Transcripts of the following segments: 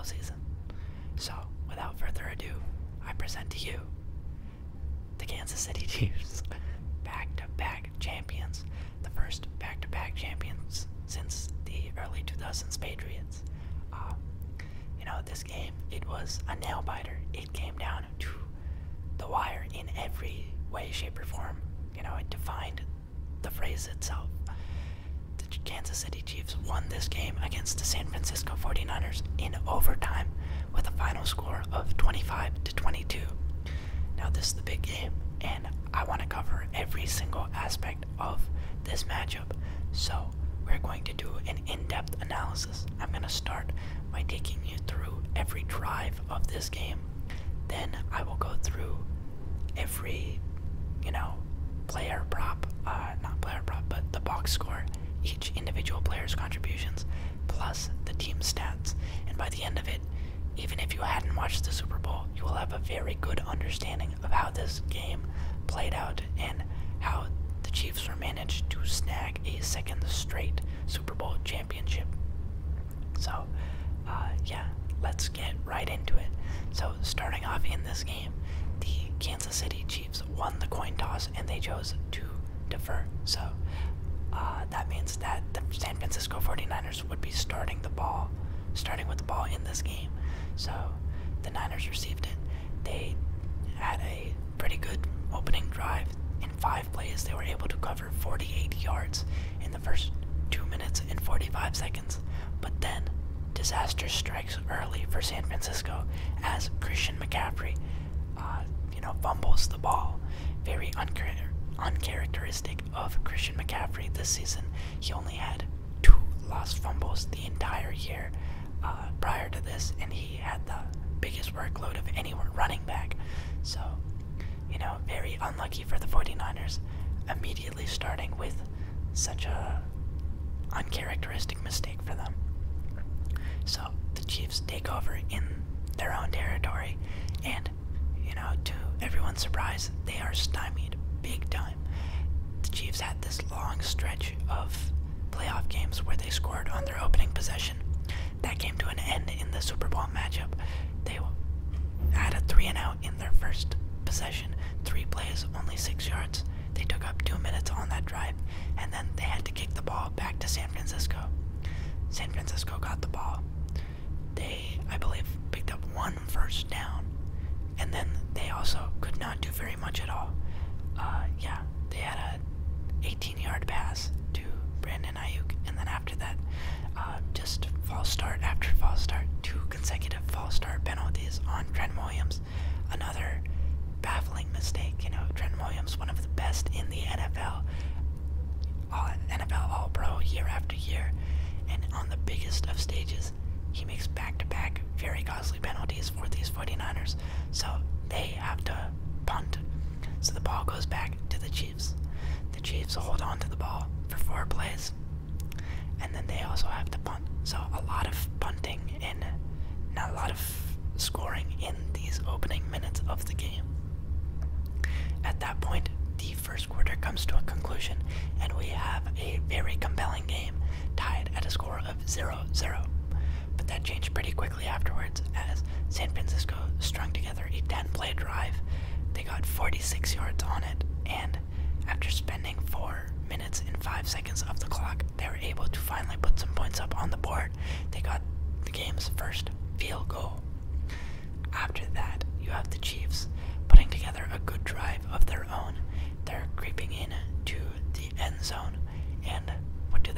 season. So, without further ado, I present to you the Kansas City Chiefs, back-to-back champions, the first back-to-back champions since the early 2000s Patriots. This game, it was a nail-biter. It came down to the wire in every way, shape, or form. It defined the phrase itself. The Kansas City Chiefs won this game against the San Francisco 49ers in overtime with a final score of 25-22. Now this is the big game, and I want to cover every single aspect of this matchup. So we're going to do an in-depth analysis. I'm going to start by taking you through every drive of this game. Then I will go through every, player prop, not player prop, but the box score, each individual player's contributions, plus the team stats. And by the end of it, even if you hadn't watched the Super Bowl, you will have a very good understanding of how this game played out and how the Chiefs were managed to snag a second straight Super Bowl championship. So, let's get right into it. So, starting off in this game, the Kansas City Chiefs won the coin toss and they chose to defer. So, that means that the San Francisco 49ers would be starting with the ball in this game. So, the Niners received it. They had a pretty good opening drive. In 5 plays, they were able to cover 48 yards in the first 2 minutes and 45 seconds. But then, disaster strikes early for San Francisco as Christian McCaffrey, fumbles the ball. Very uncharacteristic of Christian McCaffrey this season. He only had 2 lost fumbles the entire year prior to this, and he had the biggest workload of any running back. So, very unlucky for the 49ers, immediately starting with such a uncharacteristic mistake for them. So, the Chiefs take over in their own territory, and, to everyone's surprise, they are stymied big time. The Chiefs had this long stretch of playoff games where they scored on their opening possession. That came to an end in the Super Bowl matchup. They had a 3-and-out in their first possession, 3 plays, only 6 yards. They took up 2 minutes on that drive, and then they had to kick the ball back to San Francisco. San Francisco got the ball. They, I believe, picked up 1 first down, and then they also could not do very much at all. They had a 18-yard pass to Brandon Ayuk, and then after that, just false start after false start, 2 consecutive false start penalties on Trent Williams. Another baffling mistake. Trent Williams, one of the best in the NFL All-Pro year after year, and on the biggest of stages, he makes back-to-back very costly penalties for these 49ers. So they have to punt. So the ball goes back to the Chiefs. The Chiefs hold on to the ball for 4 plays, and then they also have to punt. So a lot of punting and not a lot of scoring in these opening minutes of the game. At that point, the first quarter comes to a conclusion, and we have a very compelling game tied at a score of 0-0. But that changed pretty quickly afterwards as San Francisco strung together a 10-play drive. They got 46 yards on it, and after spending 4 minutes and 5 seconds of the clock, they were able to finally put some points up on the board. They got the game's first field goal. After that, you have the Chiefs putting together a good drive of their own. They're creeping in to the end zone, and what do?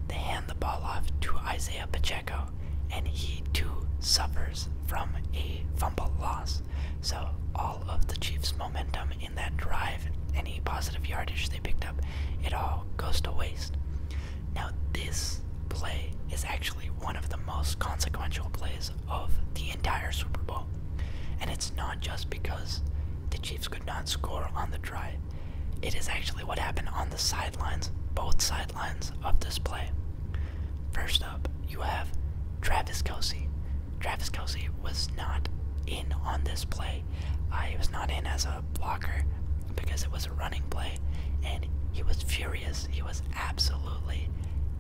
They hand the ball off to Isaiah Pacheco, and he too suffers from a fumble loss. So all of the Chiefs' momentum in that drive, any positive yardage they picked up, it all goes to waste. Now this play is actually one of the most consequential plays of the entire Super Bowl. And it's not just because the Chiefs could not score on the drive. It is actually what happened on the sidelines, both sidelines of this play. First up, you have Travis Kelce. Travis Kelce was not in on this play. He was not in as a blocker because it was a running play, and he was furious. He was absolutely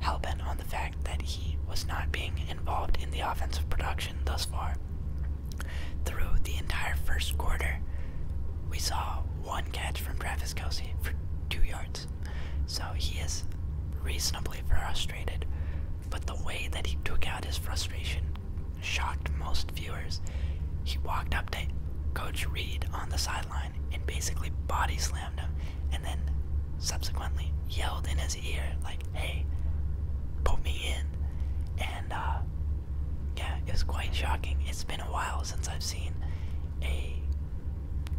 hellbent on the fact that he was not being involved in the offensive production thus far. Through the entire first quarter, we saw one catch from Travis Kelce for 2 yards. So he is reasonably frustrated, but the way that he took out his frustration shocked most viewers. He walked up to Coach Reed on the sideline and basically body slammed him, and then subsequently yelled in his ear like, "Hey, put me in." And yeah, it was quite shocking. It's been a while since I've seen a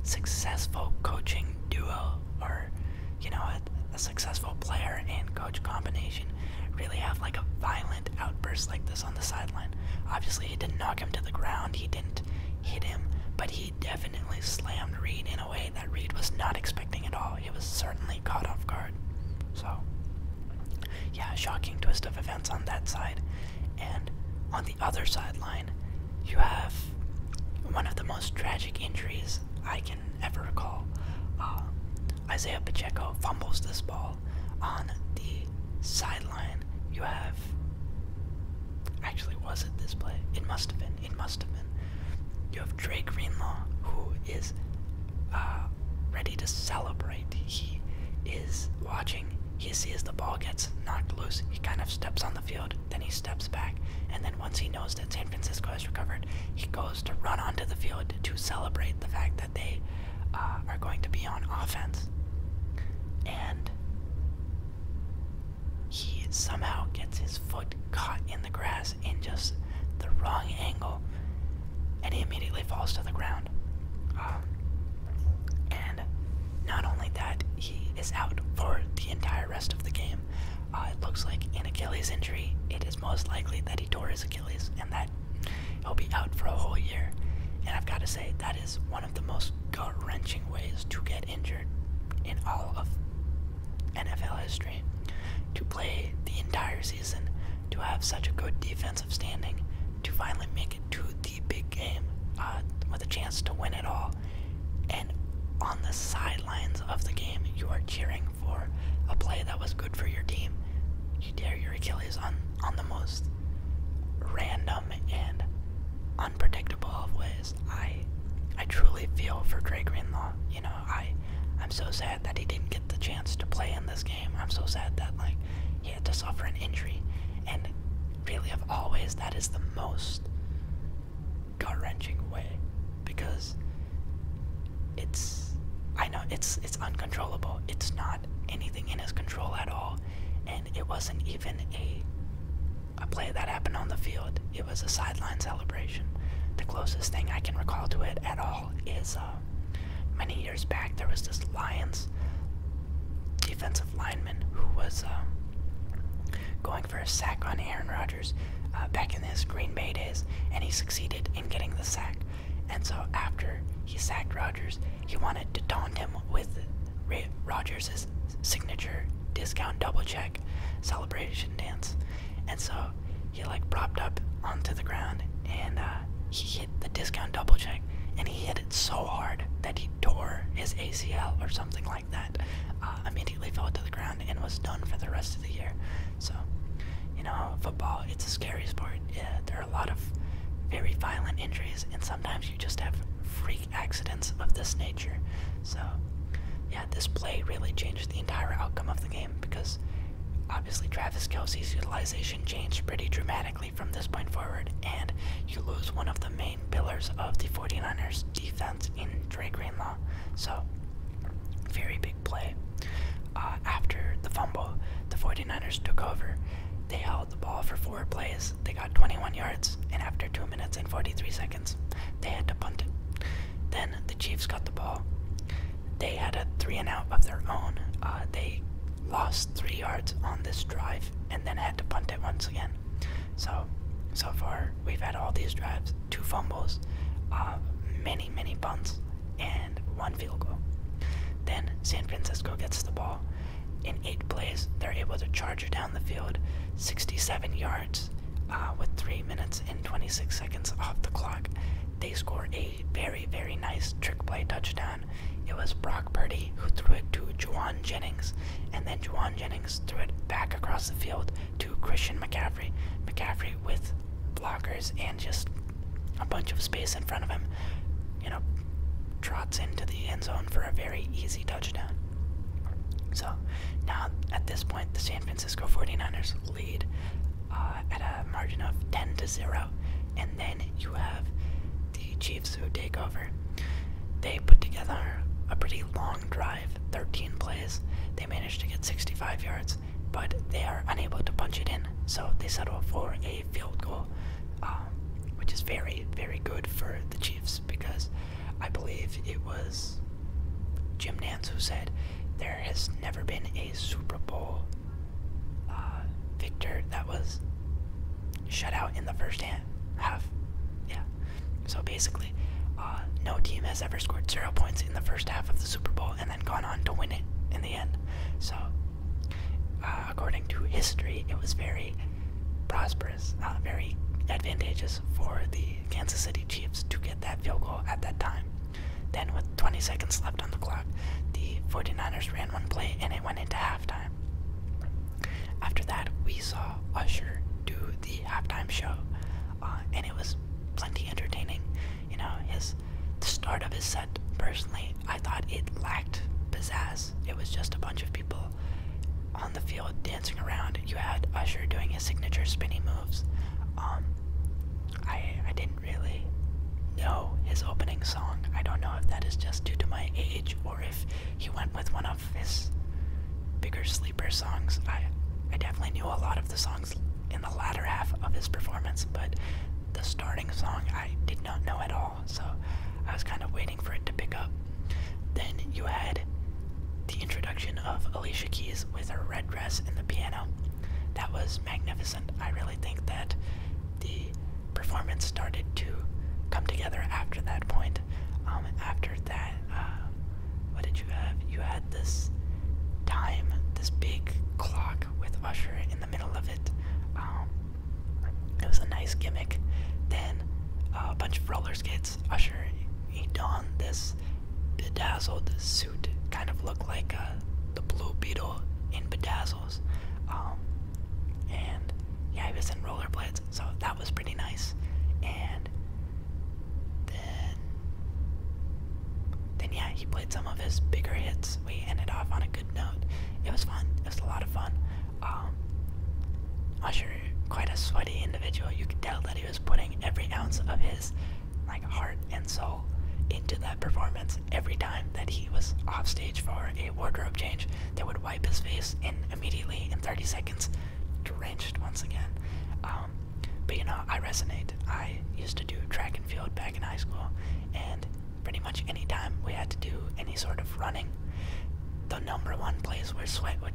successful coaching duo, or a successful player and coach combination really have like a violent outburst like this on the sideline. Obviously, he didn't knock him to the ground, he didn't hit him, but he definitely slammed Reed in a way that Reed was not expecting at all. He was certainly caught off guard. So yeah, shocking twist of events on that side. And on the other sideline, you have one of the most tragic injuries I can ever recall. Isaiah Pacheco fumbles this ball on the sideline. You have, actually, was it this play? It must have been. You have Dre Greenlaw, who is ready to celebrate. He is watching. He sees the ball gets knocked loose. He kind of steps on the field, then he steps back, and then once he knows that San Francisco has recovered, he goes to run onto the field to celebrate the fact that they are going to be on offense. And he somehow gets his foot caught in the grass in just the wrong angle, and he immediately falls to the ground. And not only that, he is out for the entire rest of the game. It looks like an Achilles injury. It is most likely that he tore his Achilles and that he'll be out for a whole year. And I've got to say, that is one of the most gut-wrenching ways to get injured in all of NFL history. To play the entire season, to have such a good defensive standing, to finally make it to the big game with a chance to win it all, and on the sidelines of the game, you are cheering for a play that was good for your team. You tear your Achilles on the most random and unpredictable of ways. I truly feel for Dre Greenlaw. I'm so sad that he didn't get the chance to play in this game. I'm so sad that he had to suffer an injury, and really of all ways, that is the most gut-wrenching way, because I know it's uncontrollable. It's not anything in his control at all, and it wasn't even a play that happened on the field. It was a sideline celebration. The closest thing I can recall to it at all is many years back there was this Lions defensive lineman who was going for a sack on Aaron Rodgers back in his Green Bay days, and he succeeded in getting the sack. And so after he sacked Rodgers, he wanted to taunt him with Rodgers' signature discount double check celebration dance. And so he propped up onto the ground, and he hit the discount double check, and he hit it so hard that he tore his ACL or something like that. Immediately fell to the ground and was done for the rest of the year. So, football, it's a scary sport. Yeah, there are a lot of very violent injuries, and sometimes you just have freak accidents of this nature. So, yeah, this play really changed the entire outcome of the game, because obviously Travis Kelce's utilization changed pretty dramatically from this point forward, and you lose one of the main pillars of the 49ers defense in Dre Greenlaw. So, very big play. After the fumble, the 49ers took over. They held the ball for 4 plays. They got 21 yards, and after 2 minutes and 43 seconds, they had to punt it. Then the Chiefs got the ball. They had a 3-and-out of their own. They lost 3 yards on this drive, and then had to punt it once again. So far, we've had all these drives, 2 fumbles, many punts, and 1 field goal. Then San Francisco gets the ball. In 8 plays, they're able to charge it down the field, 67 yards, with 3 minutes and 26 seconds off the clock. They score a very, very nice trick play touchdown. It was Brock Purdy who threw it to Juwan Jennings, and then Juwan Jennings threw it back across the field to Christian McCaffrey. McCaffrey with blockers and just a bunch of space in front of him, you know, trots into the end zone for a very easy touchdown. So now at this point, the San Francisco 49ers lead at a margin of 10-0, and then you have the Chiefs who take over. They put together a pretty long drive, 13 plays. They managed to get 65 yards, but they are unable to punch it in, so they settle for a field goal, which is very, very good for the Chiefs, because I believe it was Jim Nantz who said there has never been a Super Bowl victor that was shut out in the first half. Yeah. So basically, no team has ever scored 0 points in the first half of the Super Bowl and then gone on to win it in the end. So, according to history, it was very prosperous, very advantageous for the Kansas City Chiefs to get that field goal at that time. Then, with 20 seconds left on the clock, the 49ers ran one play and it went into halftime. After that, we saw Usher do the halftime show, and it was plenty entertaining. You know, the start of his set, personally, I thought it lacked pizzazz. It was just a bunch of people on the field dancing around. You had Usher doing his signature spinny moves. I didn't really know his opening song. I don't know if that is just due to my age or if he went with one of his bigger sleeper songs. I definitely knew a lot of the songs in the latter half of his performance, but the starting song I did not know at all, so I was kind of waiting for it to pick up. Then you had the introduction of Alicia Keys with her red dress and the piano. That was magnificent. I really think that the performance started to come together after that point. After that, what did you have? You had this time, this big clock with Usher in the middle of it. It was a nice gimmick. Then a bunch of roller skates. Usher, he donned this bedazzled suit, kind of looked like the Blue Beetle in Bedazzles. And yeah, he was in rollerblades, so that was pretty nice. And then yeah, he played some of his bigger hits. We ended off on a good note. It was fun. It was a lot of fun. Usher, quite a sweaty individual. You could tell that he was putting every ounce of his heart and soul into that performance. Every time that he was off stage for a wardrobe change, they would wipe his face, and immediately in 30 seconds, drenched once again. But you know, I resonate. I used to do track and field back in high school, and pretty much any time we had to do any sort of running, the number one place where sweat would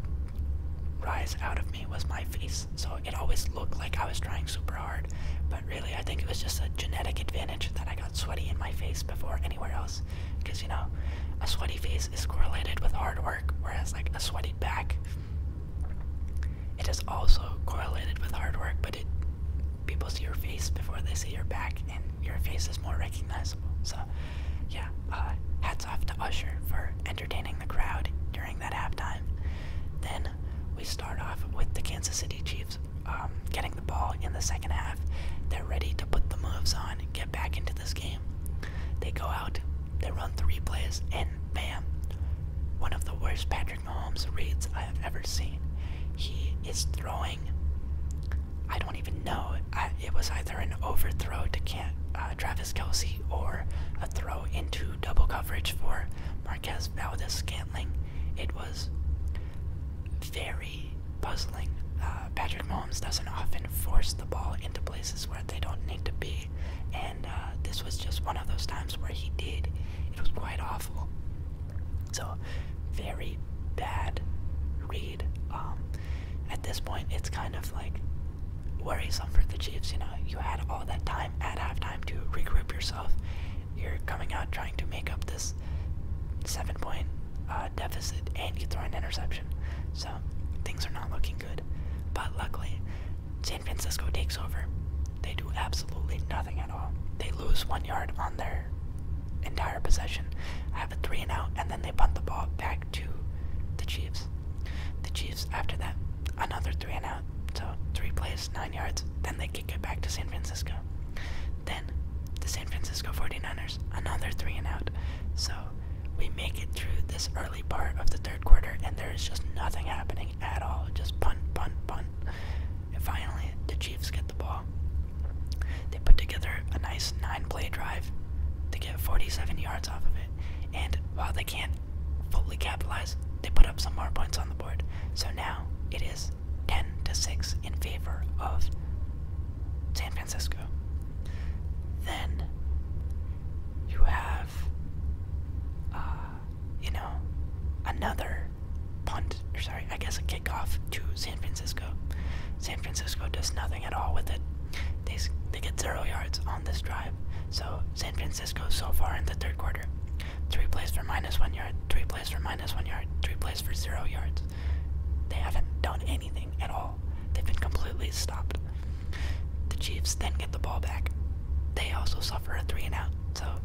rise out of me was my face. So it always looked like I was trying super hard, but really I think it was just a genetic advantage that I got sweaty in my face before anywhere else, because you know, a sweaty face is correlated with hard work, whereas a sweaty back, it is also correlated with hard work, but people see your face before they see your back, and your face is more recognizable. So yeah, hats off to Usher for entertaining the crowd during that halftime. Then we start off with the Kansas City Chiefs getting the ball in the second half. They're ready to put the moves on and get back into this game. They go out, they run 3 plays, and bam, one of the worst Patrick Mahomes reads I have ever seen. He is throwing, I don't even know, it was either an overthrow to Travis Kelce or a throw into double coverage for Marquez Valdez-Scantling. It was very puzzling. Patrick Mahomes doesn't often force the ball into places where they don't need to be, and this was just one of those times where he did. It was quite awful. So, very bad read. At this point, it's kind of worrisome for the Chiefs. You know, you had all that time at halftime to regroup yourself. You're coming out trying to make up this 7-point deficit, and you throw an interception. So things are not looking good. But luckily, San Francisco takes over. They do absolutely nothing at all. They lose 1 yard on their entire possession, have a 3-and-out, and then they punt the ball back to the Chiefs. The Chiefs, after that, another 3-and-out. So 3 plays, 9 yards. Then they kick it back to San Francisco. Then the San Francisco 49ers, another 3 and out. So we make it through this early part of the third quarter, and there is just nothing happening at all. Just punt, punt, punt. And finally, the Chiefs get the ball. They put together a nice 9-play drive to get 47 yards off of it. And while they can't fully capitalize, they put up some more points on the board. So now it is 10-6 in favor of San Francisco. Then you have, another a kickoff to San Francisco. San Francisco does nothing at all with it. They get 0 yards on this drive. So San Francisco so far in the third quarter, 3 plays for -1 yard, 3 plays for -1 yard, 3 plays for 0 yards. They haven't done anything at all. They've been completely stopped. The Chiefs then get the ball back. They also suffer a 3 and out. So,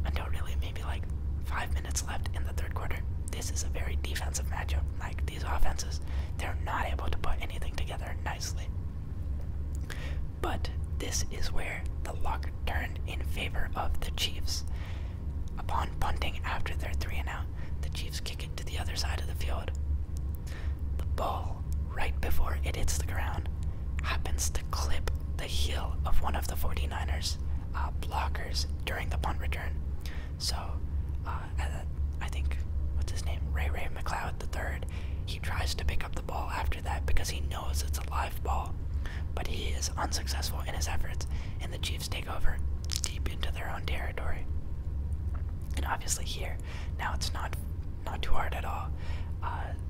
until really maybe like 5 minutes left in the third quarter, this is a very defensive matchup. Like, these offenses, they're not able to put anything together nicely. But this is where the luck turned in favor of the Chiefs. Upon punting after their 3 and out, the Chiefs kick it to the other side of the field. The ball, right before it hits the ground, happens to clip the heel of one of the 49ers blockers during the punt return. So, I think, what's his name? Ray McLeod III. He tries to pick up the ball after that because he knows it's a live ball, but he is unsuccessful in his efforts, and the Chiefs take over deep into their own territory. And obviously here, now it's not too hard at all.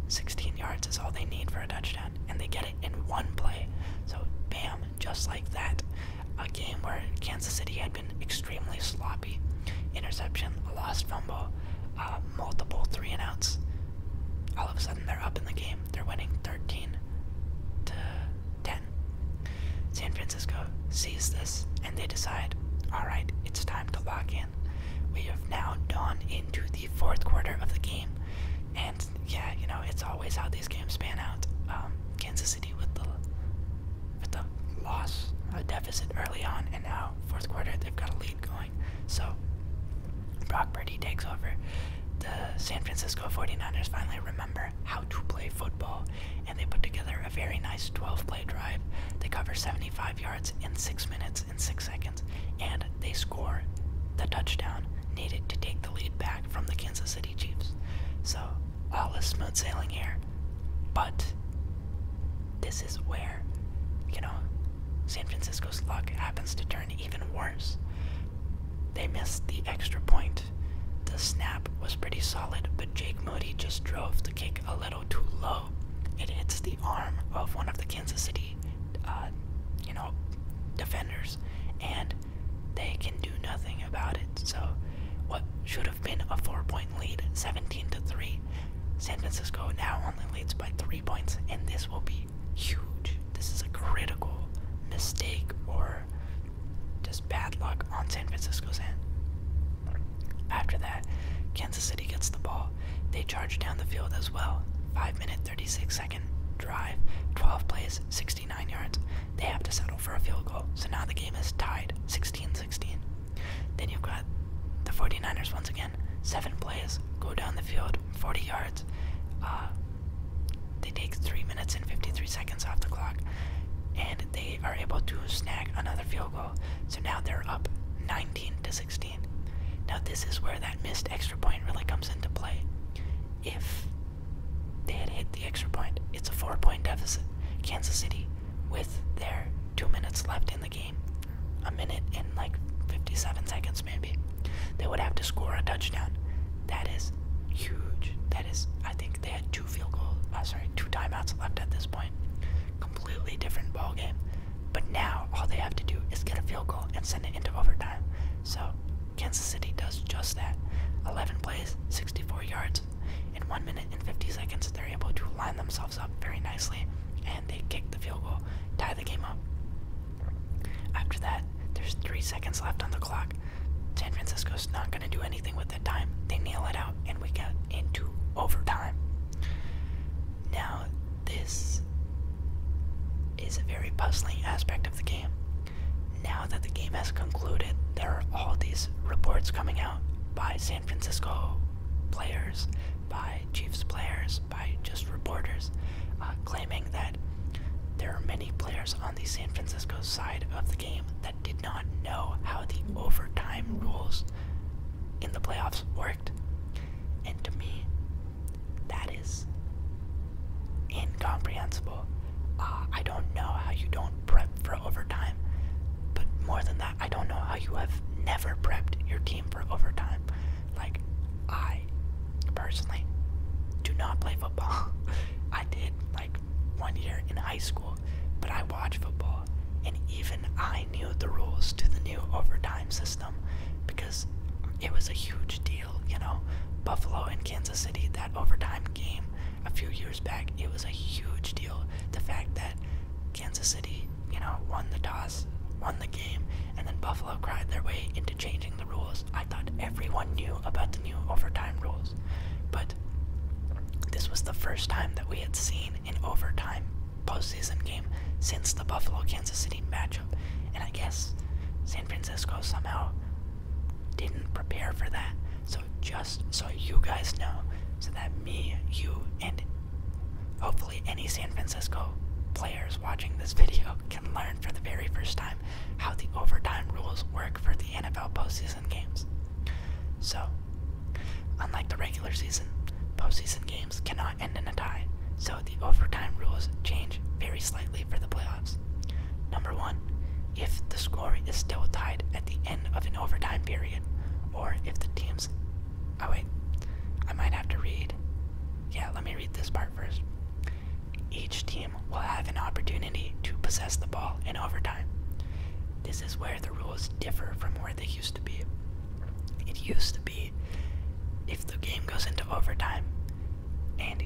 16 yards is all they need for a touchdown, and they get it in 1 play. So bam, just like that. A game where Kansas City had been extremely sloppy. Interception, a lost fumble, multiple 3 and outs. All of a sudden they're up in the game. They're winning 13-10. San Francisco sees this and they decide, alright, it's time to lock in. We have now gone into the 4th quarter of the game, and yeah, it's always how these games pan out. Kansas City with the loss, a deficit early on, and now 4th quarter they've got a lead going. So Brock Purdy takes over. The San Francisco 49ers finally remember how to play football, and they put together a very nice 12-play drive. They cover 75 yards in 6 minutes and 6 seconds, and they score the touchdown needed to take the lead back from the Kansas City Chiefs. So all is smooth sailing here, but this is where, San Francisco's luck happens to turn even worse. They missed the extra point. The snap was pretty solid, but Jake Moody just drove the kick a little too low. It hits the arm of one of the Kansas City, defenders, and they can do nothing about it. So what should have been a 4-point lead, 17-3, San Francisco now only leads by 3 points, and this will be huge. This is a critical mistake or just bad luck on San Francisco's end. After that, Kansas City gets the ball. They charge down the field as well. 5-minute, 36-second drive, 12 plays, 69 yards. They have to settle for a field goal, so now the game is tied, 16-16. Then you've got the 49ers once again, 7 plays, go down the field, 40 yards. They take 3 minutes and 53 seconds off the clock, and they are able to snag another field goal. So now they're up 19-16. Now this is where that missed extra point really comes into play. If they had hit the extra point, it's a 4-point deficit. Kansas City, with their 2 minutes left in the game, a minute and like 57 seconds maybe, they would have to score a touchdown. That is huge. That is, I think they had 2 timeouts left at this point. Completely different ball game. But now all they have to do is get a field goal and send it into overtime. So Kansas City does just that. 11 plays, 64 yards. In 1 minute and 50 seconds, they're able to line themselves up very nicely, and they kick the field goal, tie the game up. After that, there's 3 seconds left on the clock. San Francisco's not going to do anything with that time. They kneel it out, and we get into overtime. Now, this is is a very puzzling aspect of the game. Now that the game has concluded, there are all these reports coming out by San Francisco players, by Chiefs players, by just reporters, claiming that there are many players on the San Francisco side of the game that did not know how the overtime rules in the playoffs worked. And to me, that is incomprehensible. I don't know how you don't prep for overtime, but more than that, I don't know how you have never prepped your team for overtime. Like, I personally do not play football. I did like 1 year in high school, but I watch football, and even I knew the rules to the new overtime system because it was a huge deal, you know. Buffalo and Kansas City, that overtime game a few years back, it was a huge deal. The fact that Kansas City, you know, won the toss, won the game, and then Buffalo cried their way into changing the rules. I thought everyone knew about the new overtime rules, but this was the first time that we had seen an overtime postseason game since the Buffalo-Kansas City matchup, and I guess San Francisco somehow didn't prepare for that. So just so you guys know, so that me, you, and hopefully any San Francisco players watching this video can learn for the very first time how the overtime rules work for the NFL postseason games. So, unlike the regular season, postseason games cannot end in a tie, so the overtime rules change very slightly for the playoffs. Number one, if the score is still tied at the end of an overtime period, or if the teams... Oh wait, I might have to read. Yeah, let me read this part first. Each team will have an opportunity to possess the ball in overtime. This is where the rules differ from where they used to be. It used to be, if the game goes into overtime and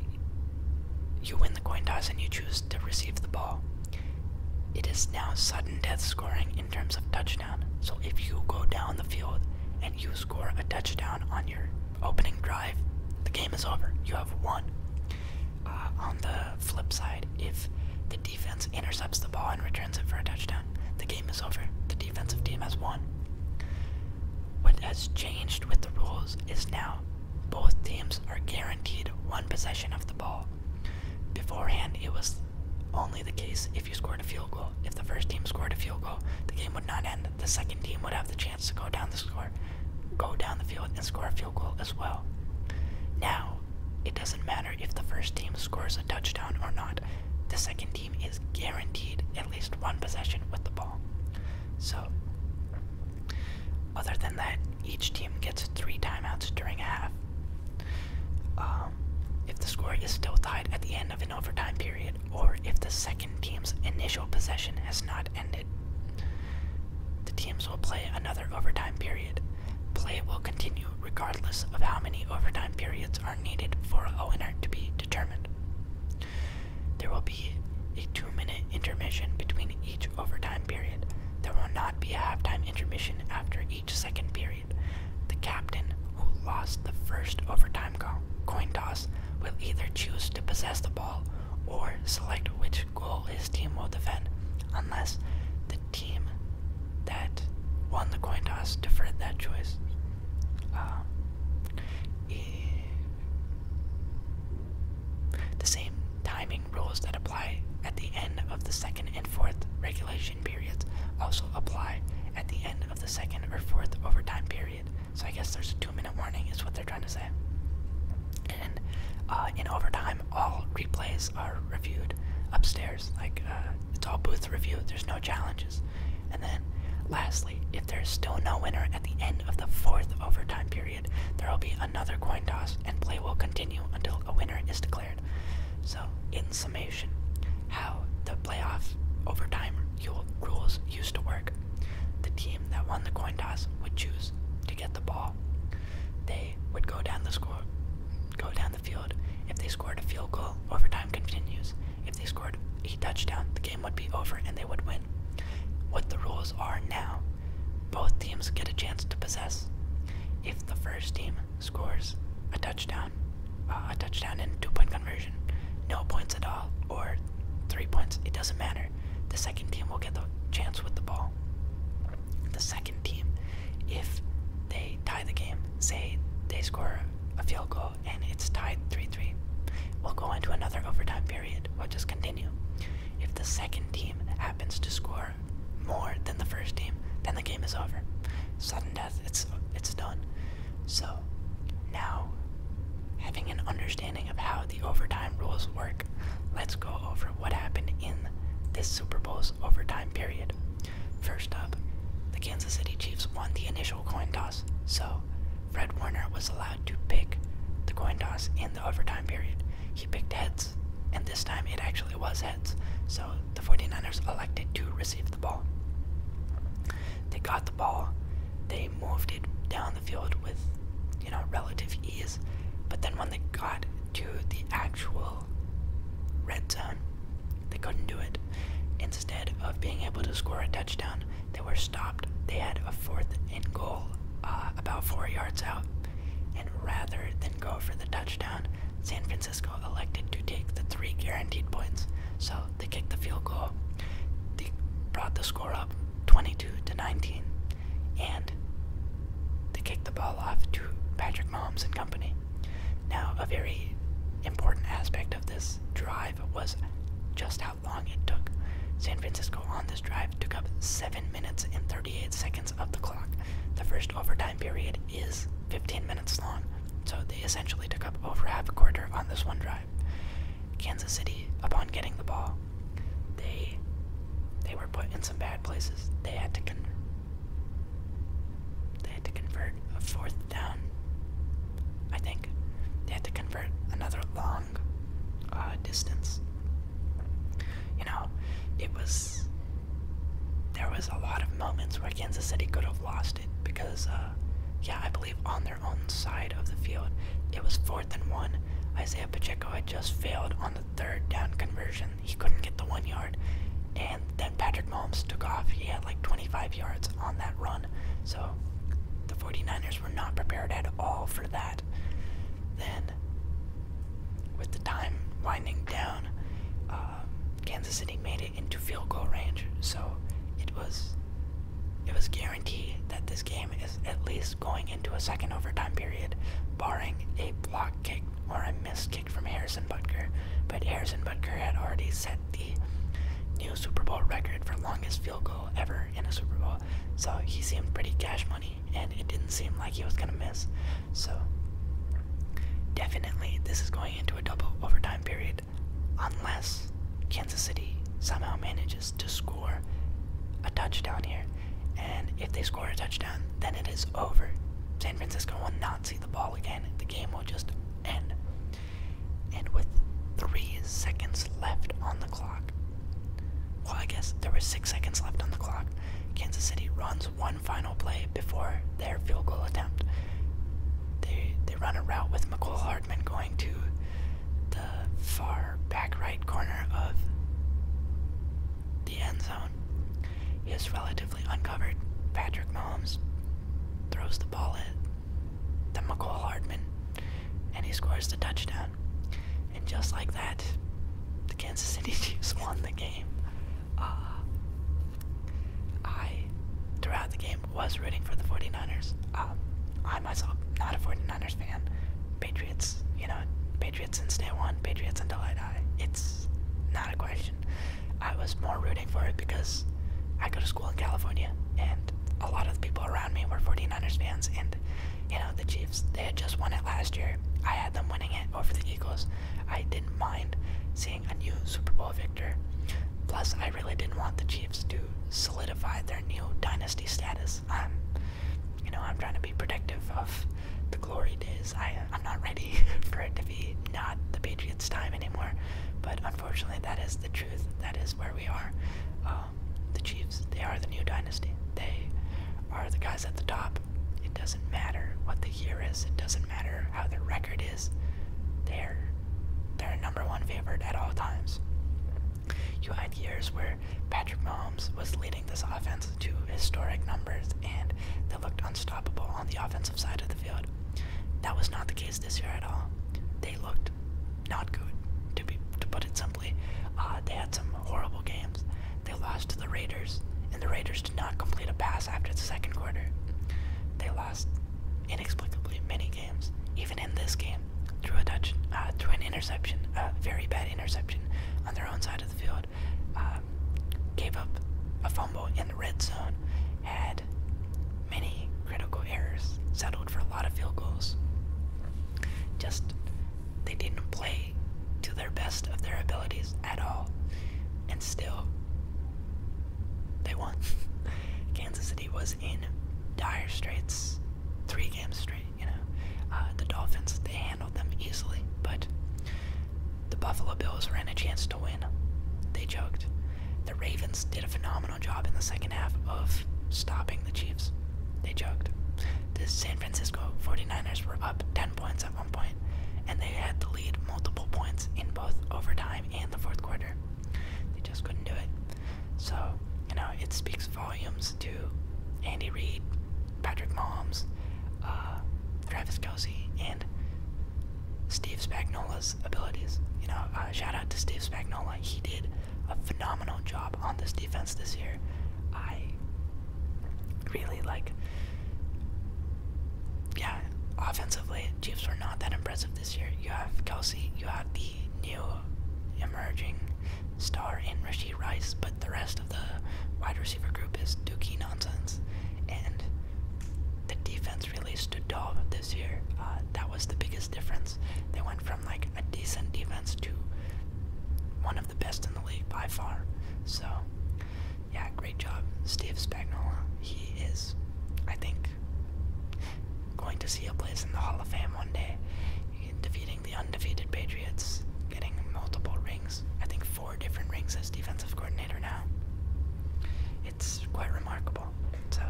you win the coin toss and you choose to receive the ball, it is now sudden death scoring in terms of touchdown. So if you go down the field and you score a touchdown on your opening drive, the game is over. You have won. On the flip side, if the defense intercepts the ball and returns it for a touchdown, the game is over. The defensive team has won. What has changed with the rules is now both teams are guaranteed one possession of the ball. Beforehand, it was only the case if you scored a field goal. If the first team scored a field goal, the game would not end. The second team would have the chance to go down the field and score a field goal as well. Now, it doesn't matter if the first team scores a touchdown or not. The second team is guaranteed at least one possession with the ball. So, other than that, each team gets 3 timeouts during a half. If the score is still tied at the end of an overtime period, or if the second team's initial possession has not ended, the teams will play another overtime period. Play will continue regardless of how many overtime periods are needed for a winner to be determined. There will be a 2-minute intermission between each overtime period. There will not be a halftime intermission after each second period. The captain who lost the first overtime coin toss will either choose to possess the ball or select which goal his team will defend, unless the team that won the coin toss deferred that choice. The same timing rules that apply at the end of the second and fourth regulation periods also apply at the end of the second or fourth overtime period. So I guess there's a 2-minute warning is what they're trying to say. And in overtime, all replays are reviewed upstairs. Like, it's all booth review. There's no challenges. And then, lastly, if there's still no winner at the end of the fourth overtime period, there will be another coin toss, and play will continue until a winner is declared. So, in summation, how the playoff overtime rules used to work: the team that won the coin toss would choose to get the ball. They would go down the field. If they scored a field goal, overtime continues. If they scored a touchdown, the game would be over and they would win. What the rules are now: both teams get a chance to possess. If the first team scores a touchdown and 2-point conversion, no points at all, or 3 points, it doesn't matter. the second team will get the chance with the ball. The second team, if they tie the game, say they score a field goal and it's tied 3-3, we'll go into another overtime period. We'll just continue. If the second team happens to score more than the first team, then the game is over. Sudden death, it's done. So now, having an understanding of how the overtime rules work, let's go over what happened in this Super Bowl's overtime period. First up, the Kansas City Chiefs won the initial coin toss, so Fred Warner was allowed to pick the coin toss in the overtime period. He picked heads, and this time it actually was heads, so the 49ers elected to receive the ball. They got the ball, they moved it down the field with, relative ease, but then when they got to the actual red zone, they couldn't do it. Instead of being able to score a touchdown, they were stopped. They had a 4th and goal about 4 yards out, and rather than go for the touchdown, San Francisco elected to take the 3 guaranteed points. So they kicked the field goal. They brought the score up 22-19, and they kicked the ball off to Patrick Mahomes and company. Now, a very important aspect of this drive was just how long it took. San Francisco on this drive took up 7 minutes and 38 seconds of the clock. The first overtime period is 15 minutes long, so they essentially took up over half a quarter on this one drive. Kansas City, upon getting the ball, they were put in some bad places. They had to convert a 4th down. I think they had to convert another long distance. There was a lot of moments where Kansas City could have lost it because, I believe on their own side of the field, it was 4th and 1. Isaiah Pacheco had just failed on the 3rd down conversion. He couldn't get the 1 yard, and then Patrick Mahomes took off. He had like 25 yards on that run, so the 49ers were not prepared at all for that. Then, with the time winding down, Kansas City made it into field goal range, so it was guaranteed that this game is at least going into a second overtime period, barring a block kick or a missed kick from Harrison Butker. But Harrison Butker had already set the new Super Bowl record for longest field goal ever in a Super Bowl, so he seemed pretty cash money, and it didn't seem like he was gonna miss. So definitely this is going into a double overtime period, unless Kansas City somehow manages to score a touchdown here. And if they score a touchdown, then it is over. San Francisco will not see the ball again. The game will just end. And with 3 seconds left on the clock, well, I guess there were 6 seconds left on the clock, Kansas City runs one final play before their field goal attempt. They run a route with McCole Hardman going to the far back right corner of the end zone. He is relatively uncovered. Patrick Mahomes throws the ball at the McCole Hardman, and he scores the touchdown. And just like that, the Kansas City Chiefs won the game. I, throughout the game, was rooting for the 49ers. I myself, not a 49ers fan. Patriots, Patriots since day one, Patriots until I die. It's not a question. I was more rooting for it because I go to school in California, and a lot of the people around me were 49ers fans, and, the Chiefs, they had just won it last year. I had them winning it over the Eagles. I didn't mind seeing a new Super Bowl victor. Plus, I really didn't want the Chiefs to solidify their new dynasty status. I'm trying to be protective of the glory days. I'm not ready for it to be not the Patriots' time anymore, but unfortunately that is the truth. That is where we are. The Chiefs, they are the new dynasty. They are the guys at the top. It doesn't matter what the year is. It doesn't matter how their record is. They're number one favorite at all times. You had years where Patrick Mahomes was leading this offense to historic numbers, and they looked unstoppable on the offensive side of the field. That was not the case this year at all. They looked not good, to put it simply. They had some horrible games. They lost to the Raiders, and the Raiders did not complete a pass after the second quarter. They lost inexplicably many games, even in this game, through an interception, a very bad interception on their own side of the field. Gave up a fumble in the red zone, had many critical errors, settled for a lot of field goals. Just, they didn't play to their best of their abilities at all, and still, they won. Kansas City was in dire straits 3 games straight, the Dolphins, they handled them easily, but the Buffalo Bills ran a chance to win. They choked. The Ravens did a phenomenal job in the second half of stopping the Chiefs. They choked. The San Francisco 49ers were up 10 points at one point, and they had to lead multiple points in both overtime and the fourth quarter. They just couldn't do it. So, it speaks volumes to Andy Reid, Patrick Mahomes, Travis Kelce, and Steve Spagnuolo's abilities. Shout out to Steve Spagnuolo. He did a phenomenal job on this defense this year. I really offensively, Chiefs were not that impressive this year. You have Kelce, you have the new emerging star in Rashee Rice, but the rest of the wide receiver group is dookie nonsense. And the defense really stood tall this year. That was the biggest difference. They went from a decent defense to one of the best in the league by far. So, yeah, great job, Steve Spagnuolo. He is, I think, going to see a place in the Hall of Fame one day. Defeating the undefeated Patriots, getting multiple rings. I think 4 different rings as defensive coordinator now. It's quite remarkable. So,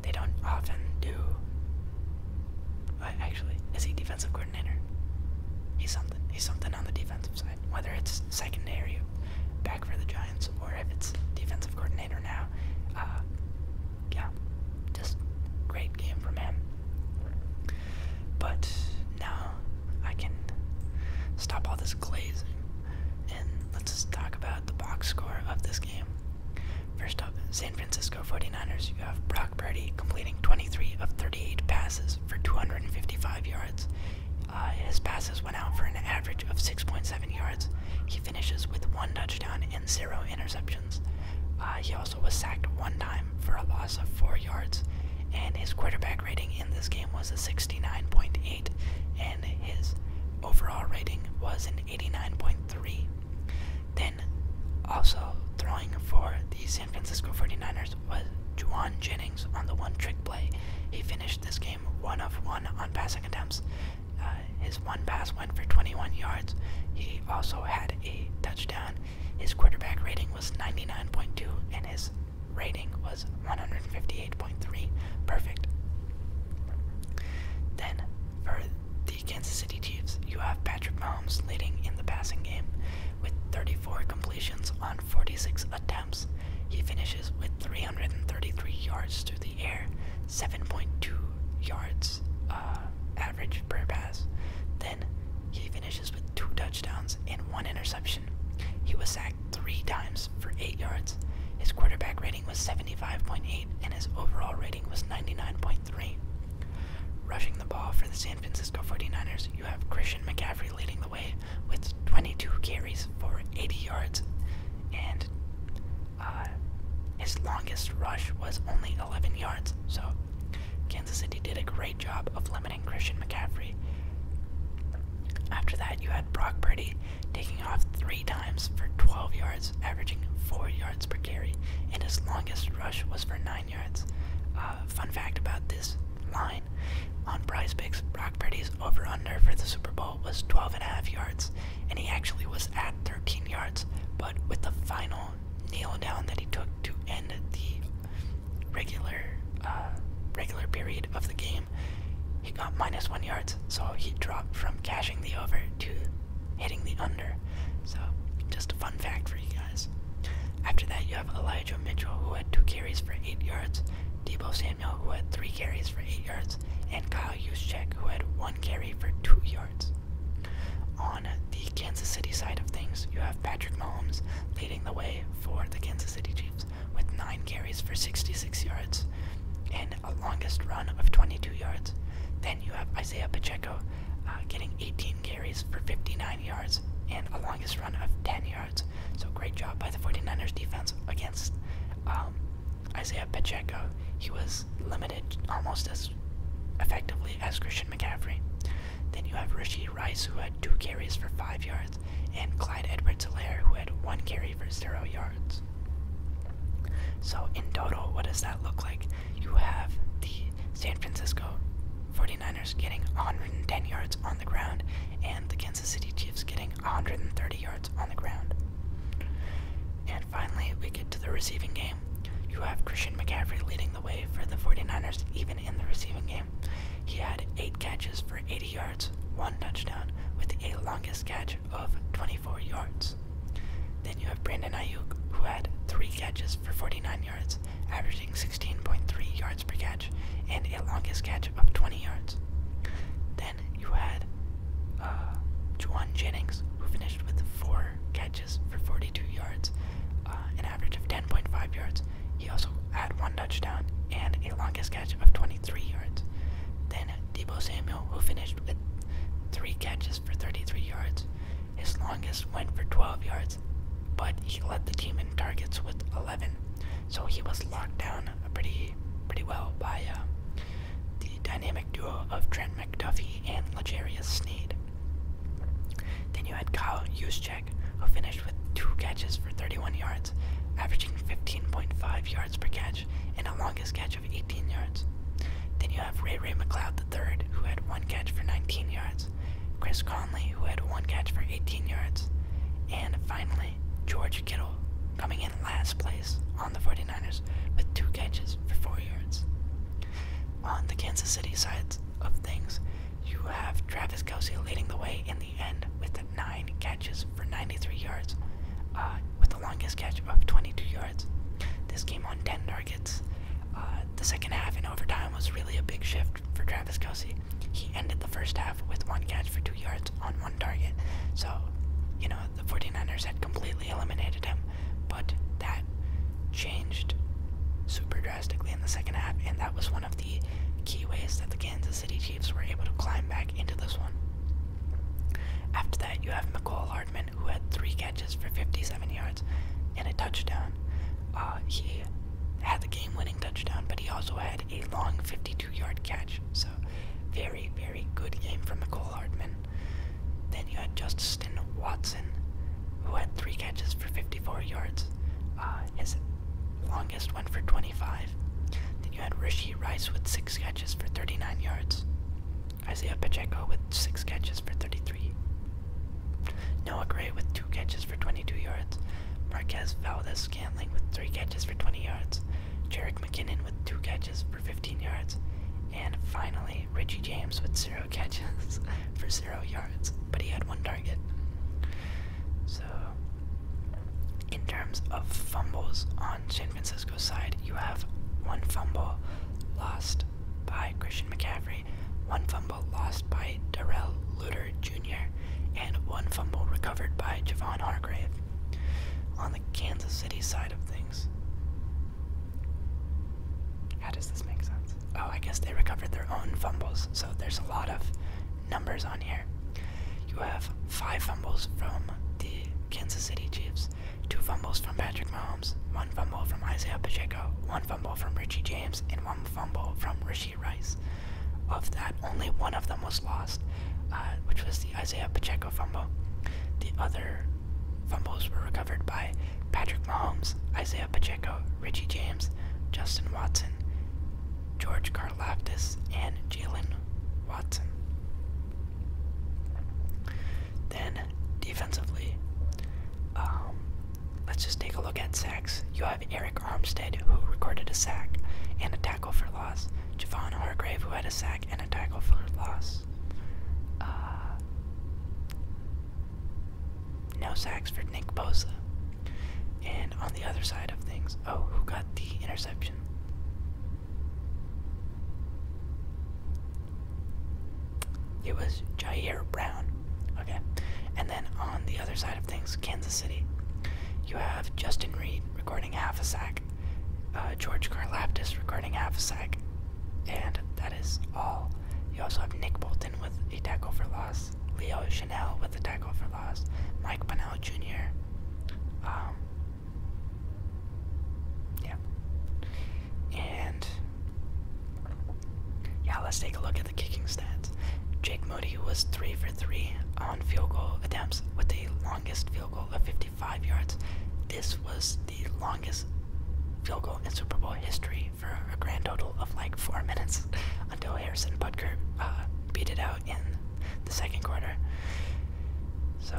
they don't often do... Actually, is he defensive coordinator? He's something. He's something on the defensive side. Whether it's secondary back for the Giants or if it's defensive coordinator now. Yeah, just great game from him. But now I can stop all this glazing and let's just talk about the box score of this game. First up, San Francisco 49ers. You have Brock Purdy completing 23 of 38 passes for 255 yards. His passes went out for an average of 6.7 yards. He finishes with 1 touchdown and 0 interceptions. He also was sacked 1 time for a loss of 4 yards. And his quarterback rating in this game was a 69.8, and his overall rating was an 89.3. Then, also throwing for the San Francisco 49ers was Juwan Jennings on the one trick play. He finished this game 1 of 1 on passing attempts. His one pass went for 21 yards. He also had a touchdown. His quarterback rating was 99.2, and his rating was 158.3. Perfect. Then, for the Kansas City Chiefs, you have Patrick Mahomes leading in the passing game with 34 completions on 46 attempts. He finishes with 333 yards through the air, 7.2 yards average per pass. Then, he finishes with 2 touchdowns and 1 interception. He was sacked 3 times for 8 yards. His quarterback rating was 75.8, and his overall rating was 99.3. Rushing the ball for the San Francisco 49ers, you have Christian McCaffrey leading the way with 22 carries for 80 yards, and his longest rush was only 11 yards, so Kansas City did a great job of limiting Christian McCaffrey. After that, you had Brock Purdy taking off 3 times for 12 yards, averaging 4 yards per carry, and his longest rush was for 9 yards. Fun fact about this line, on Prize Picks, Brock Purdy's over-under for the Super Bowl was 12.5 yards, and he actually was at 13 yards, but with the final kneel down that he took to end the regular period of the game, he got -1 yards, so he dropped from cashing the over to hitting the under. So, just a fun fact for you guys. After that, you have Elijah Mitchell, who had 2 carries for 8 yards, Deebo Samuel, who had 3 carries for 8 yards, and Kyle Juszczyk, who had 1 carry for 2 yards. On the Kansas City side of things, you have Patrick Mahomes leading the way for the Kansas City Chiefs for 66 yards and a longest run of 22 yards. Then you have Isaiah Pacheco getting 18 carries for 59 yards and a longest run of 10 yards. So great job by the 49ers defense against Isaiah Pacheco. He was limited almost as effectively as Christian McCaffrey. Then you have Rashee Rice, who had 2 carries for 5 yards, and Clyde Edwards-Helaire, who had 1 carry for 0 yards. So in total, what does that look like? You have the San Francisco 49ers getting 110 yards on the ground, and the Kansas City Chiefs getting 130 yards on the ground. And finally, we get to the receiving game. You have Christian McCaffrey leading the way for the 49ers, even in the receiving game. He had 8 catches for 80 yards, 1 touchdown, with a longest catch of 24 yards. Then you have Brandon Ayuk, who had 3 catches for 49 yards, averaging 16.3 yards per catch, and a longest catch of 20 yards. Then you had Juwan Jennings, who finished with 4 catches for 42 yards, an average of 10.5 yards. He also had 1 touchdown and a longest catch of 23 yards. Then Deebo Samuel, who finished with 3 catches for 33 yards. His longest went for 12 yards, but he led the team in targets with 11. So he was locked down pretty well by the dynamic duo of Trent McDuffie and L'Jarius Sneed. Then you had Kyle Juszczyk, who finished with 2 catches for 31 yards, averaging 15.5 yards per catch and a longest catch of 18 yards. Then you have Ray McLeod III, who had 1 catch for 19 yards, Chris Conley, who had 1 catch for 18 yards, and finally, George Kittle, coming in last place on the 49ers with 2 catches for 4 yards. On the Kansas City side of things, you have Travis Kelce leading the way in the end with 9 catches for 93 yards, with the longest catch of 22 yards. This came on 10 targets. The second half in overtime was really a big shift for Travis Kelce. He ended the first half with 1 catch for 2 yards on 1 target. So, the 49ers had completely eliminated him, but that changed super drastically in the second half, and that was one of the key ways that the Kansas City Chiefs were able to climb back into this one. After that, you have Mecole Hardman, who had 3 catches for 57 yards and a touchdown. He had the game-winning touchdown, but he also had a long 52-yard catch. So, very, very good game from Mecole Hardman. Then you had Justin Watson, who had 3 catches for 54 yards. His longest went for 25. Then you had Rashee Rice with 6 catches for 39 yards. Isaiah Pacheco with 6 catches for 33. Noah Gray with 2 catches for 22 yards. Marquez Valdez-Scantling with 3 catches for 20 yards. Jerick McKinnon with 2 catches for 15 yards. And finally, Richie James with 0 catches for 0 yards, but he had 1 target. So, in terms of fumbles on San Francisco's side, you have 1 fumble lost by Christian McCaffrey, 1 fumble lost by Darrell Luter Jr., and 1 fumble recovered by Javon Hargrave. On the Kansas City side of things, how does this make sense? Oh, I guess they recovered their own fumbles, so there's a lot of numbers on here. You have 5 fumbles from the Kansas City Chiefs, 2 fumbles from Patrick Mahomes, 1 fumble from Isaiah Pacheco, 1 fumble from Richie James, and 1 fumble from Rashee Rice. Of that, only 1 of them was lost, which was the Isaiah Pacheco fumble. The other fumbles were recovered by Patrick Mahomes, Isaiah Pacheco, Richie James, Justin Watson, George Karlaftis, and Jalen Watson. Then, defensively, let's just take a look at sacks. You have Eric Armstead, who recorded a sack and a tackle for loss. Javon Hargrave, who had a sack and a tackle for loss. No sacks for Nick Bosa. And on the other side of things, who got the interception? It was Jair Brown. Okay. And then on the other side of things, Kansas City, you have Justin Reed recording half a sack, George Karlaftis recording half a sack, and that is all. You also have Nick Bolton with a tackle for loss, Leo Chanel with a tackle for loss, Mike Pennell Jr. Yeah. And yeah, let's take a look at the kicking stats. Jake Moody was 3 for 3 on field goal attempts with the longest field goal of 55 yards. This was the longest field goal in Super Bowl history for a grand total of like 4 minutes until Harrison Butker beat it out in the second quarter. So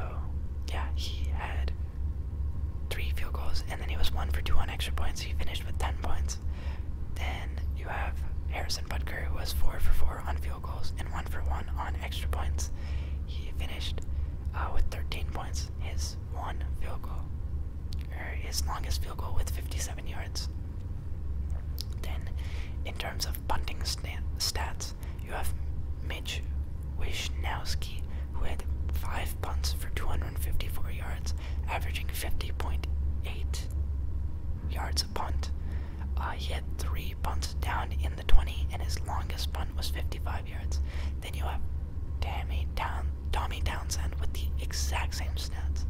yeah, he had 3 field goals, and then he was 1 for 2 on extra points. He finished with 10 points. Then you have Harrison Butker, who was 4 for 4 on field goals and 1 for 1 on extra points. He finished with 13 points. His his longest field goal with 57 yards. Then, in terms of punting stats, you have Mitch Wishnowski, who had 5 punts for 254 yards, averaging 50.8 yards a punt. He had 3 punts down in the 20, and his longest punt was 55 yards. Then you have Tommy Townsend with the exact same stats.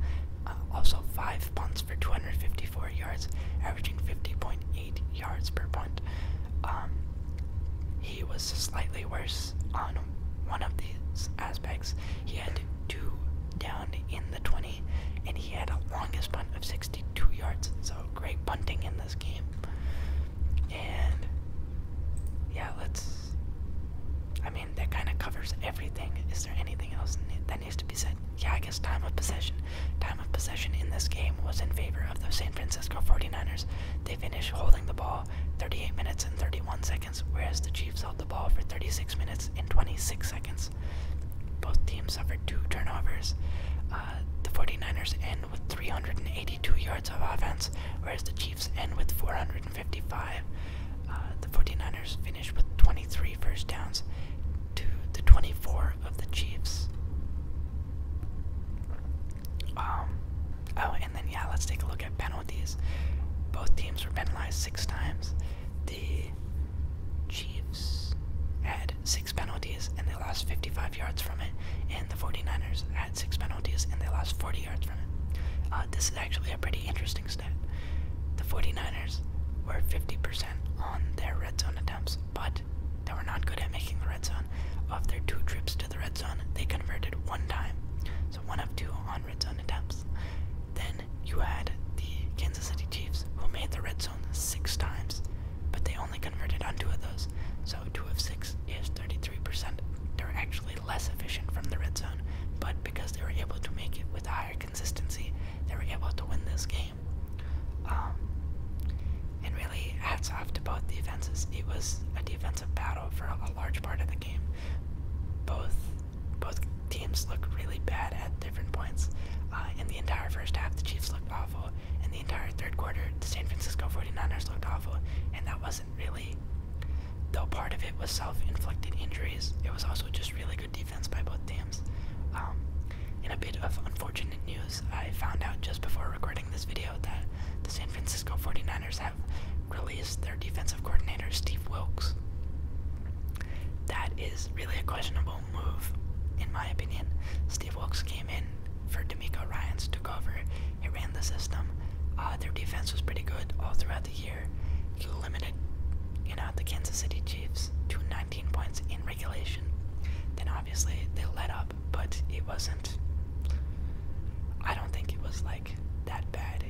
Also 5 punts for 254 yards, averaging 50.8 yards per punt. He was slightly worse on one of these aspects. He had 2 down in the 20, and he had a longest punt of 62 yards. So great punting in this game. And yeah, that kind of covers everything. Is there anything else that needs to be said? Yeah, I guess time of possession. Time of possession in this game was in favor of the San Francisco 49ers. They finished holding the ball 38 minutes and 31 seconds, whereas the Chiefs held the ball for 36 minutes and 26 seconds. Both teams suffered 2 turnovers. The 49ers end with 382 yards of offense, whereas the Chiefs end with 455. The 49ers finished with 23 first downs to the 24 of the Chiefs. And then yeah, let's take a look at penalties. Both teams were penalized 6 times. The Chiefs had 6 penalties and they lost 55 yards from it, and the 49ers had 6 penalties and they lost 40 yards from it. This is actually a pretty interesting stat. The 49ers were 50% on their red zone attempts, but they were not good at making the red zone. Of their 2 trips to the red zone, they converted 1 time, so 1 of 2 on red zone attempts. Then you had the Kansas City Chiefs, who made the red zone 6 times, but they only converted on 2 of those, so 2 of 6 is 33%. They were actually less efficient from the red zone, but because they were able to make it with a higher consistency, they were able to win this game. And really, hats off to both defenses. It was a defensive battle for a large part of the game. Both teams looked really bad at different points. In the entire first half, the Chiefs looked awful. In the entire third quarter, the San Francisco 49ers looked awful. And that wasn't really, though part of it was self-inflicted injuries, it was also just really good defense by both teams. In a bit of unfortunate news, I found out just before recording this video that the San Francisco 49ers have released their defensive coordinator, Steve Wilks. That is really a questionable move, in my opinion. Steve Wilks came in for D'Amico Ryans, took over, he ran the system. Their defense was pretty good all throughout the year. He limited, the Kansas City Chiefs to 19 points in regulation. Then obviously they let up, but it wasn't, I don't think it was like that bad.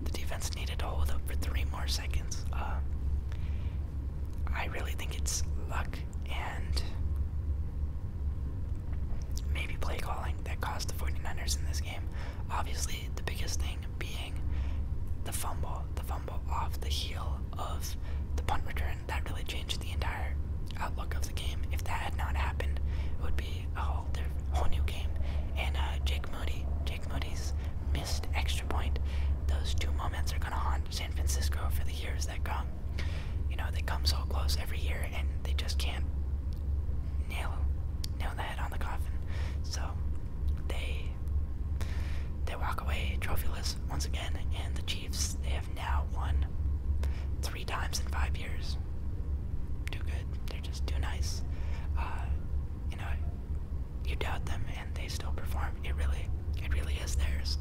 The defense needed to hold up for 3 more seconds. I really think it's luck and maybe play calling that cost the 49ers in this game. Obviously, the biggest thing being the fumble off the heel of the punt return. That really changed the entire outlook of the game. If that had not happened, it would be a whole new game. And Jake Moody's missed extra point. Those 2 moments are gonna haunt San Francisco for the years that come. They come so close every year, and they just can't nail the head on the coffin. So they walk away trophyless once again. And the Chiefs, they have now won 3 5 years, too good. They're just too nice. You know, you doubt them and they still perform. It really is theirs.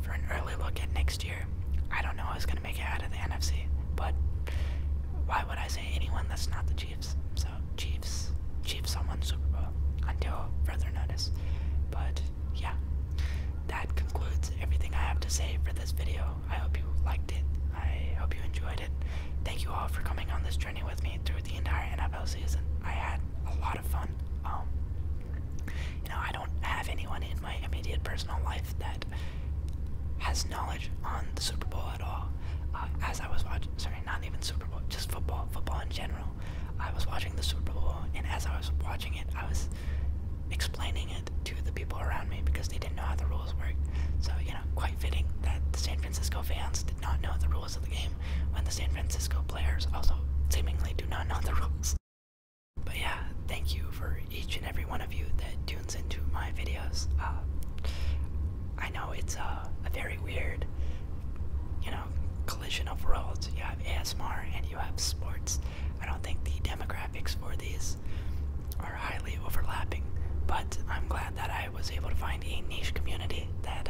For an early look at next year, I don't know who's gonna make it out of the NFC, but why would I say anyone that's not the Chiefs? So Chiefs will win the Super Bowl until further notice. But yeah, that concludes everything I have to say for this video. I hope you liked it. I hope you enjoyed it. Thank you all for coming on this journey with me through the entire NFL season. I had a lot of fun. You know, I don't have anyone in my immediate personal life that has knowledge on the Super Bowl at all. As I was watching, sorry, not even Super Bowl, just football in general. I was watching the Super Bowl, and as I was watching it, I was explaining it to the people around me because they didn't know how the rules work. So, you know, quite fitting that the San Francisco fans did not know the rules of the game when the San Francisco players also seemingly do not know the rules. But yeah, thank you for each and every one of you that tunes into my videos. I know it's a very weird, you know, collision of worlds. You have ASMR and you have sports. I don't think the demographics for these are highly overlapping, but I'm glad that I was able to find a niche community that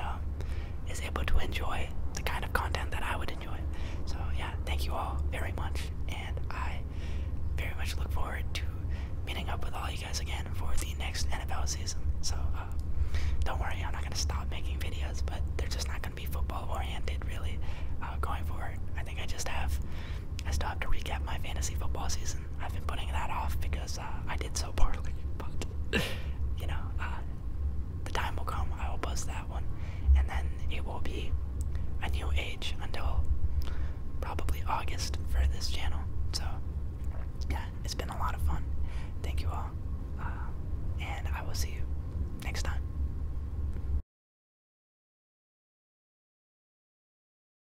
is able to enjoy the kind of content that I would enjoy. So yeah, thank you all very much, and I very much look forward to meeting up with all you guys again for the next NFL season. So don't worry, I'm not going to stop making videos, but they're just not going to be football oriented really going forward. I think I still have to recap my fantasy football season. I've been putting that off because I did so poorly, but you know, the time will come, I will post that one, and then it will be a new age until probably August for this channel. So yeah, it's been a lot of fun. Thank you all.